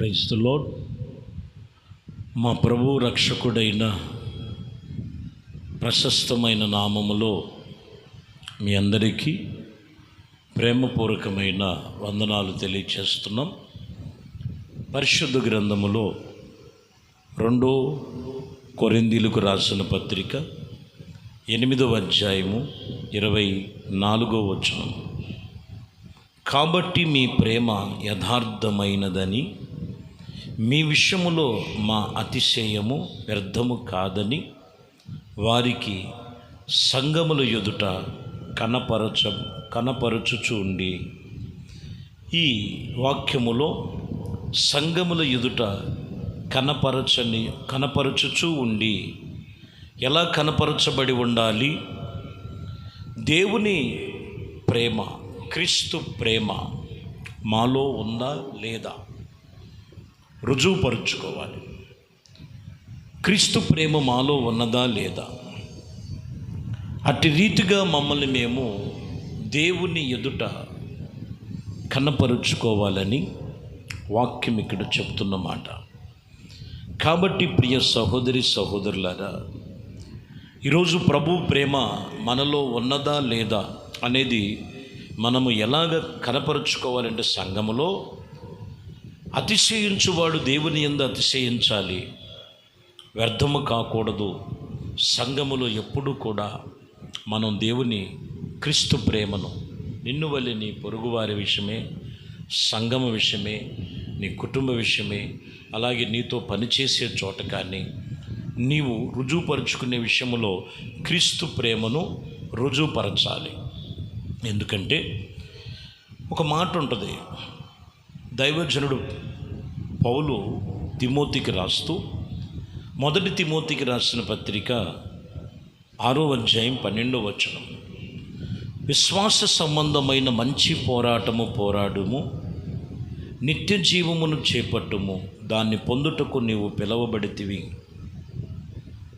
Praise the lord. మా ప్రభు రక్షకుడైన ప్రశస్తమైన నామములో మీ అందరికీ ప్రేమపూర్వకమైన వందనాలు తెలియచేస్తున్నాం. పరిశుద్ధ గ్రంథములో 2 కొరింథీయులకు రాసిన పత్రిక 8వ అధ్యాయము 24వ వచనం. కాబట్టి మీ ప్రేమ యథార్థమైనదని, మీ విషయములో మా అతిశయము వ్యర్థము కాదని వారికి సంఘముల ఎదుట కనపరచుచు ఉండి. ఈ వాక్యములో సంఘముల ఎదుట కనపరచుచు ఉండి ఎలా కనపరచబడి ఉండాలి? దేవుని ప్రేమ, క్రీస్తు ప్రేమ మాలో ఉందా లేదా రుజువుపరుచుకోవాలి. క్రీస్తు ప్రేమ మాలో ఉన్నదా లేదా? అట్టి రీతిగా మమ్మల్ని మేము దేవుని ఎదుట కనపరుచుకోవాలని వాక్యం ఇక్కడ చెప్తున్నమాట. కాబట్టి ప్రియ సహోదరి సహోదరులారా, ఈరోజు ప్రభు ప్రేమ మనలో ఉన్నదా లేదా అనేది మనము ఎలాగ కనపరుచుకోవాలంటే, సంఘములో అతిశయించువాడు దేవుని యందు అతిశయించాలి, వ్యర్థము కాకూడదు. సంఘములో ఎప్పుడూ కూడా మనం దేవుని క్రీస్తు ప్రేమను, నిన్ను వలె నీ పొరుగువారి విషయమే, సంఘము విషయమే, నీ కుటుంబ విషయమే, అలాగే నీతో పనిచేసే చోట కానీ నీవు రుజువుపరుచుకునే విషయంలో క్రీస్తు ప్రేమను రుజువుపరచాలి. ఎందుకంటే ఒక మాట ఉంటుంది, దైవజనుడు పౌలు తిమోతికి రాస్తూ, 1 తిమోతికి రాసిన పత్రిక 6వ అధ్యాయం 12వ వచనం, విశ్వాస సంబంధమైన మంచి పోరాటము పోరాడుము, నిత్య జీవమును చేపట్టుము, దాన్ని పొందుటకు నీవు పిలవబడితివి,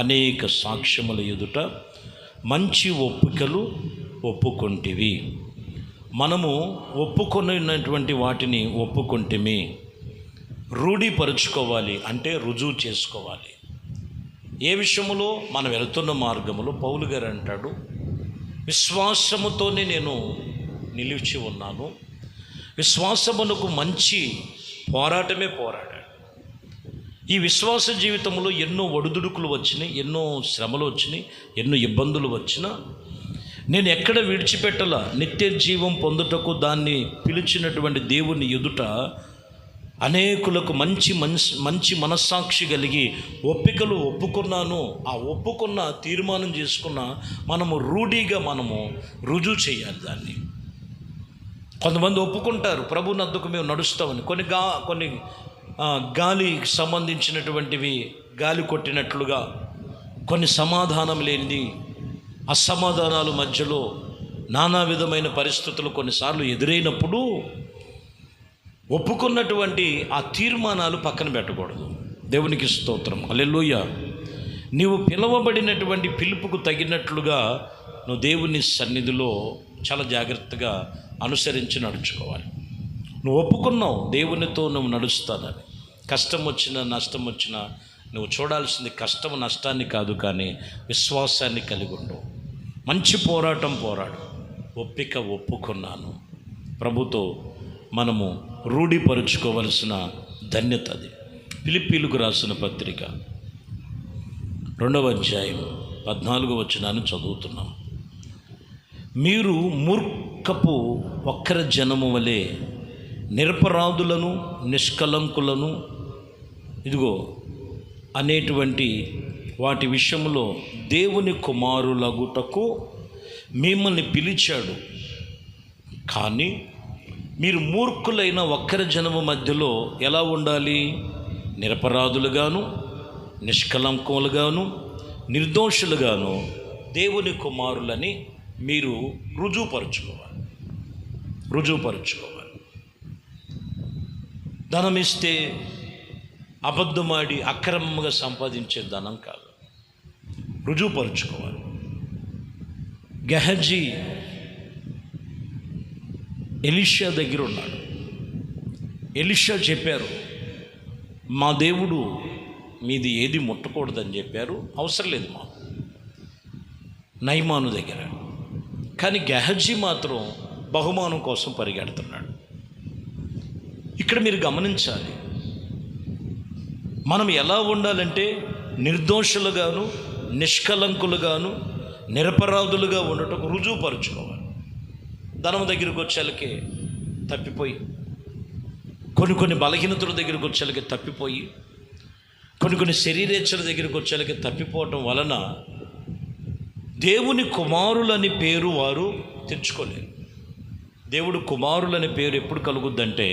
అనేక సాక్ష్యముల ఎదుట మంచి ఒప్పుకలు ఒప్పుకొంటివి. మనము ఒప్పుకొనినటువంటి వాటిని ఒప్పుకొంటిమి, రూఢీపరుచుకోవాలి అంటే రుజువు చేసుకోవాలి. ఏ విషయములో మనం వెళుతున్న మార్గములో పౌలు గారు అంటాడు, విశ్వాసముతోనే నేను నిలిచి ఉన్నాను, విశ్వాసమునకు మంచి పోరాటమే పోరాడాడు. ఈ విశ్వాస జీవితంలో ఎన్నో ఒడిదుడుకులు వచ్చినాయి, ఎన్నో శ్రమలు వచ్చినాయి, ఎన్నో ఇబ్బందులు వచ్చినా నేను ఎక్కడ విడిచిపెట్టలా. నిత్య జీవం పొందుటకు దాన్ని పిలిచినటువంటి దేవుని ఎదుట అనేకులకు మంచి మనస్సాక్షి కలిగి ఒప్పికలు ఒప్పుకున్నాను. ఆ ఒప్పుకున్న తీర్మానం చేసుకున్న మనము రూఢీగా రుజువు చేయాలి దాన్ని. కొంతమంది ఒప్పుకుంటారు, ప్రభు నద్దకు మేము నడుస్తామని. కొన్ని గాలికి సంబంధించినటువంటివి గాలి కొట్టినట్లుగా, కొన్ని సమాధానం లేనిది, అసమాధానాల మధ్యలో నానా విధమైన పరిస్థితులు కొన్నిసార్లు ఎదురైనప్పుడు ఒప్పుకున్నటువంటి ఆ తీర్మానాలు పక్కన పెట్టకూడదు. దేవునికి స్తోత్రం, హల్లెలూయా. నీవు పిలువబడినటువంటి పిలుపుకు తగినట్లుగా నువ్వు దేవుని సన్నిధిలో చాలా జాగ్రత్తగా అనుసరించి నడుచుకోవాలి. నువ్వు ఒప్పుకున్నావు దేవునితో నువ్వు నడుస్తానని. కష్టం వచ్చినా నష్టం వచ్చినా నువ్వు చూడాల్సింది కష్టం నష్టాన్ని కాదు, కానీ విశ్వాసాన్ని కలిగి ఉండవు. మంచి పోరాటం పోరాడు, ఒప్పిక ఒప్పుకున్నాను. ప్రభుతో మనము రూఢీపరుచుకోవలసిన ధన్యత అది. ఫిలిప్పీయులకు రాసిన పత్రిక 2వ అధ్యాయం 14వ వచనాన్ని చదువుతున్నాం. మీరు మూర్ఖపు వక్ర జనము వలె నిరపరాధులను, నిష్కలంకులను, ఇదిగో అనేటువంటి వాటి విషయంలో దేవుని కుమారులగుటకు మిమ్మల్ని పిలిచాడు. కానీ మీరు మూర్ఖులైన వక్ర జనము మధ్యలో ఎలా ఉండాలి? నిరపరాధులుగాను, నిష్కలంకులుగాను, నిర్దోషులుగాను దేవుని కుమారులని మీరు రుజువుపరుచుకోవాలి. ధనం ఇస్తే అబద్ధమాడి అక్రమంగా సంపాదించే ధనం కాదు, రుజువుపరుచుకోవాలి. గెహజీ ఎలీషా దగ్గర ఉన్నాడు. ఎలీషా చెప్పారు, మా దేవుడు మీది ఏది ముట్టకూడదని చెప్పారు. అవసరం లేదు మాకు నయమాను దగ్గర. కానీ గెహజీ మాత్రం బహుమానం కోసం పరిగెడుతున్నాడు. ఇక్కడ మీరు గమనించాలి, మనం ఎలా ఉండాలంటే నిర్దోషులుగాను నిష్కలంకులుగాను నిరపరాధులుగా ఉండటం రుజువుపరుచుకోవాలి. ధనం దగ్గరికి వచ్చేళ్ళకి తప్పిపోయి, కొన్ని బలహీనతల దగ్గరికి వచ్చేళ్ళకి తప్పిపోయి, కొన్ని శరీరేచ్ఛల దగ్గరికి వచ్చేళ్ళకి తప్పిపోవటం వలన దేవుని కుమారులని పేరు వారు తెచ్చుకోలేరు. దేవుడు కుమారులని పేరు ఎప్పుడు కలుగుద్దంటే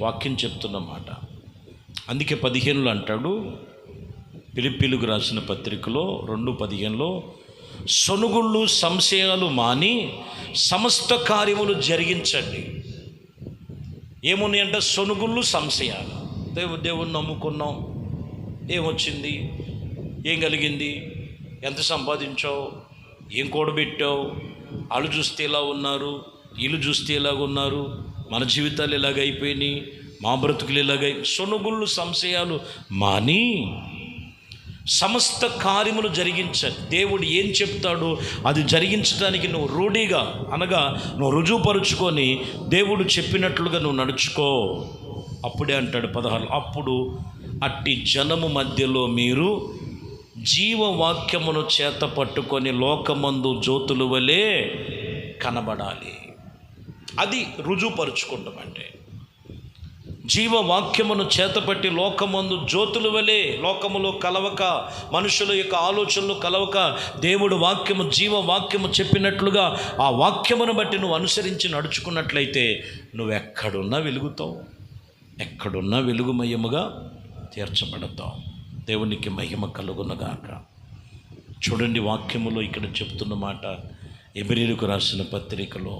వాక్యం చెప్తున్నమాట. అందుకే 15లో అంటాడు, ఫిలిప్పీలకు రాసిన పత్రికలో 2:15లో, సొనుగుళ్ళు సంశయాలు మాని సమస్త కార్యములు జరిగించండి. ఏమున్నాయంటే సొనుగుళ్ళు సంశయాలు. దేవుని నమ్ముకున్నాం, ఏమొచ్చింది, ఏం కలిగింది, ఎంత సంపాదించావు, ఏం కూడబెట్టావు, వాళ్ళు చూస్తే ఇలా ఉన్నారు, వీళ్ళు చూస్తే ఇలాగ ఉన్నారు, మన జీవితాలు ఇలాగైపోయినాయి, మా బ్రతుకులు సొనుగుళ్ళు సంశయాలు మాని సమస్త కార్యములు జరిగించండి. దేవుడు ఏం చెప్తాడో అది జరిగించడానికి నువ్వు రూఢిగా అనగా నువ్వు రుజువుపరుచుకొని దేవుడు చెప్పినట్లుగా నువ్వు నడుచుకో. అప్పుడే అంటాడు 16, అప్పుడు అట్టి జనము మధ్యలో మీరు జీవవాక్యమును చేత పట్టుకొని లోకమందు జ్యోతుల వలె కనబడాలి. అది రుజువుపరుచుకుంటాం. అంటే జీవవాక్యమును చేతపట్టి లోకమందు జ్యోతుల వలె, లోకములో కలవక, మనుషుల యొక్క ఆలోచనలు కలవక, దేవుడు వాక్యము జీవవాక్యము చెప్పినట్లుగా ఆ వాక్యమును బట్టి నువ్వు అనుసరించి నడుచుకున్నట్లయితే నువ్వు ఎక్కడున్నా వెలుగుతావు, ఎక్కడున్నా వెలుగుమయముగా తీర్చబడతావు. దేవునికి మహిమ కలుగునగాక. చూడండి, వాక్యములో ఇక్కడ చెప్తున్న మాట ఎబ్రీయులకు రాసిన పత్రికలో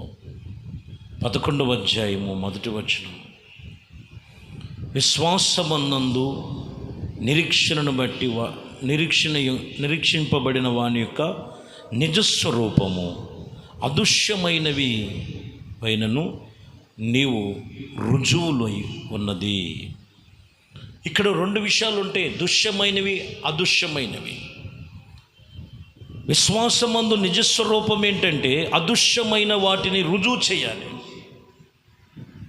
11వ అధ్యాయము 1వ వచనం, విశ్వాసమన్నందు నిరీక్షణను బట్టి నిరీక్షింపబడిన వాని యొక్క నిజస్వరూపము అదృశ్యమైనవి పైనను నీవు రుజువులై ఉన్నది. ఇక్కడ 2 విషయాలు ఉంటాయి, దృశ్యమైనవి అదృశ్యమైనవి. విశ్వాసమందు నిజస్వరూపం ఏంటంటే అదృశ్యమైన వాటిని రుజువు చేయాలి.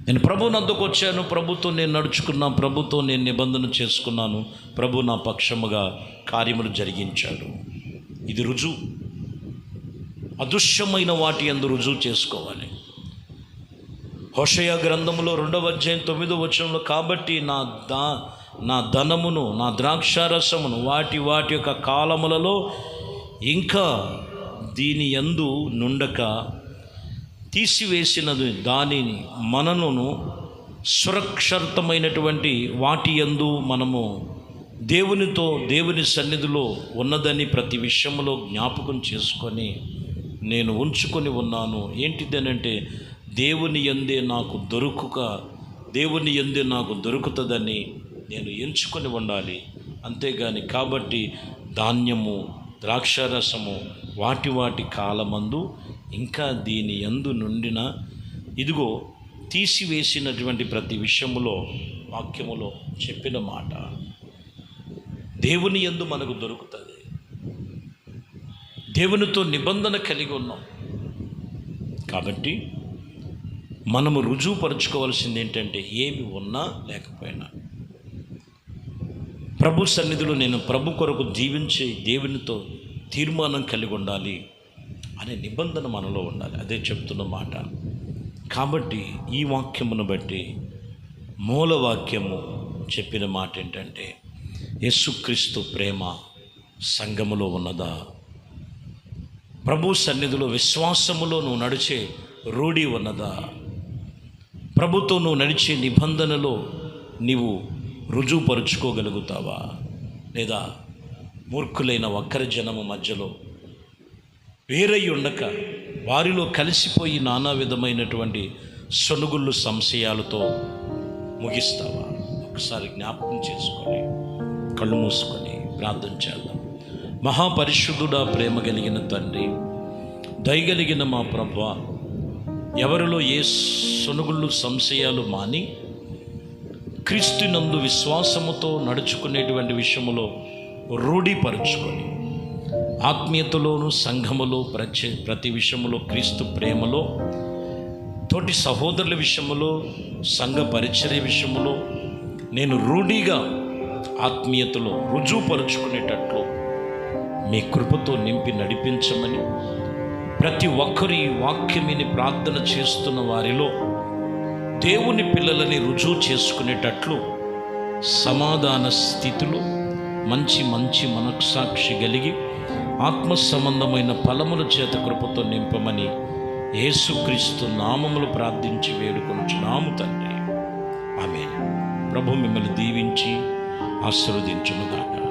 నేను ప్రభు నద్దకు వచ్చాను, ప్రభుతో నేను నడుచుకున్నా, ప్రభుతో నేను నిబంధన చేసుకున్నాను, ప్రభు నా పక్షముగా కార్యములు జరిగించాడు. ఇది రుజువు. అదృశ్యమైన వాటి యందు రుజువు చేసుకోవాలి. హోషేయ గ్రంథములో 2వ అధ్యాయం 9వ వచనంలో, కాబట్టి నా ధనమును నా ద్రాక్షారసమును వాటి యొక్క కాలములలో ఇంకా దీని యందు నుండక తీసివేసినది దానిని మనను సురక్షితమైనటువంటి వాటి యందు మనము దేవుని సన్నిధిలో ఉన్నదని ప్రతి విషయంలో జ్ఞాపకం చేసుకొని నేను ఉంచుకొని ఉన్నాను. ఏంటిదనంటే దేవుని యందే నాకు దొరుకుతుందని నేను ఎంచుకొని ఉండాలి. అంతేగాని కాబట్టి ధాన్యము ద్రాక్షారసము వాటి కాలమందు ఇంకా దీని యందు నుండిన ఇదిగో తీసివేసినటువంటి ప్రతి విషయములో వాక్యములో చెప్పిన మాట దేవుని యందు మనకు దొరుకుతుంది. దేవునితో నిబంధన కలిగి ఉన్నాం కాబట్టి మనము రుజువుపరుచుకోవాల్సింది ఏంటంటే ఏమి ఉన్నా లేకపోయినా ప్రభు సన్నిధిలో నేను ప్రభు కొరకు జీవించే దేవునితో తీర్మానం కలిగి ఉండాలి అనే నిబంధన మనలో ఉండాలి. అదే చెప్తున్న మాట. కాబట్టి ఈ వాక్యమును బట్టి మూలవాక్యము చెప్పిన మాట ఏంటంటే యేసుక్రీస్తు ప్రేమ సంఘములో ఉన్నదా? ప్రభు సన్నిధిలో విశ్వాసములో నువ్వు నడిచే రూఢి ఉన్నదా? ప్రభుతో నువ్వు నడిచే నిబంధనలో నీవు రుజువుపరుచుకోగలుగుతావా? లేదా మూర్ఖులైన వక్ర జనము మధ్యలో వేరై ఉండక వారిలో కలిసిపోయి నానా విధమైనటువంటి సొనుగుళ్ళు సంశయాలతో ముగిస్తావా? ఒకసారి జ్ఞాపకం చేసుకొని కళ్ళు మూసుకొని ప్రార్థన చేద్దాం. మహాపరిశుద్ధుడా, ప్రేమ కలిగిన తండ్రి, దయగలిగిన మా ప్రభువా, ఎవరిలో ఏ సొనుగుళ్ళు సంశయాలు మాని క్రీస్తునందు విశ్వాసముతో నడుచుకునేటువంటి విషయములో రూఢీపరుచుకొని, ఆత్మీయతలోను సంఘములో ప్రతి విషయములో క్రీస్తు ప్రేమలో, తోటి సహోదరుల విషయములో, సంఘ పరిచర్య విషయములో నేను రూఢిగా ఆత్మీయతలో రుజువుపరుచుకునేటట్లు మీ కృపతో నింపి నడిపించమని, ప్రతి ఒక్కరు ఈ వాక్యమిని ప్రార్థన చేస్తున్న వారిలో దేవుని పిల్లలని రుజువు చేసుకునేటట్లు సమాధాన స్థితిలో మంచి మనస్సాక్షి కలిగి ఆత్మ సంబంధమైన ఫలముల చేత కృపతో నింపమని యేసుక్రీస్తు నామములు ప్రార్థించి వేడుకొనుచున్నాము తండ్రి. ఆమేన్. ప్రభు మిమ్మల్ని దీవించి ఆశీర్వదించునుగాక.